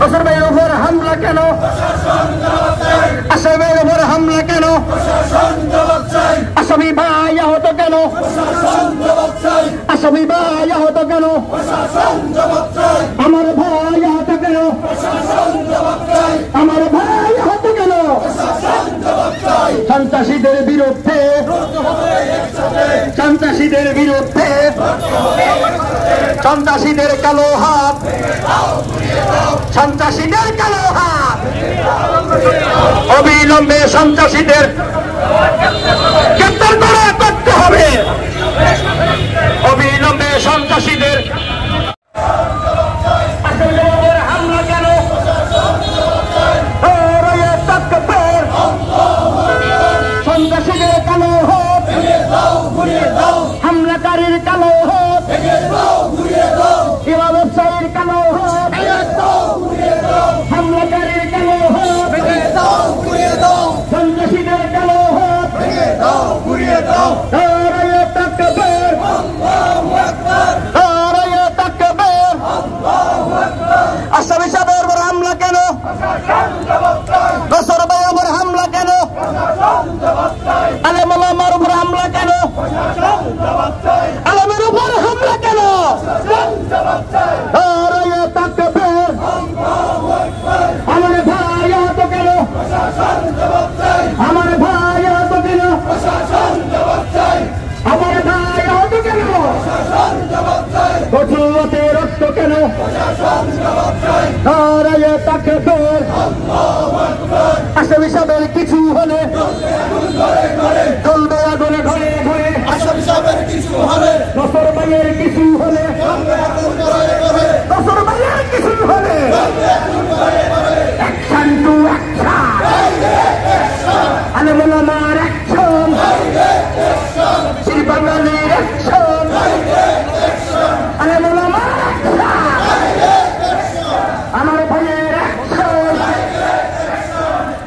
বছর ভাইয়ের উপর হামলা কেন? আসামির উপর হামলা কেন? আসামি ভাই আহত কেন? আসামি ভাই আহত কেন? আমার ভাই আহত কেন? আমার ভাই আহত কেন? সন্ত্রাসীদের বিরুদ্ধে, সন্ত্রাসীদের বিরুদ্ধে, সন্ত্রাসীদের কালো হাত, সন্ত্রাসীদের কালো হাত, অবিলম্বে সন্ত্রাসীদের গ্রেপ্তার করে করতে হবে। অবিলম্বে সন্ত্রাসীদের হামলা কেন? সন্ত্রাসীদের কালো হাত, হামলাকারীর কালো হাত, ব্যবসায়ীর কালো হাত, হামলাকারীর কালো হাত, সন্ত্রাসীদের কালো হাত, আসামি সাহেবের উপর হামলা কেন? নসর ভাইয়ের উপর হামলা কেন? আলেম ওলামার উপর হামলা কেন? আলেমের উপর হামলা কেন? আমার ভাই আহত কেন? আমার ভাই আহত কেন? আমার ভাই আহত কেন? কচুয়াতে রক্ত কেন? আসামি সাহেবের কিছু হলে চলবে আগুনে ঘরে ঘরে। আসামি সাহেবের কিছু হলে, নসর ভাইয়ের কিছু হলে, নসর ভাইয়ের কিছু হলে, অ্যাকশন টু অ্যাকশন, আলেম ওলামার অ্যাকশন, বাঙালির অ্যাকশন, আলেম ওলামার অ্যাকশন, আমার ভাইয়ের অ্যাকশন।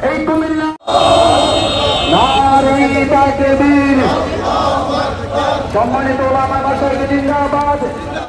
এই কুমিল্লা নারী তাকবীর, সম্মানিত ওলামা মাশায়েখ জিন্দাবাদ।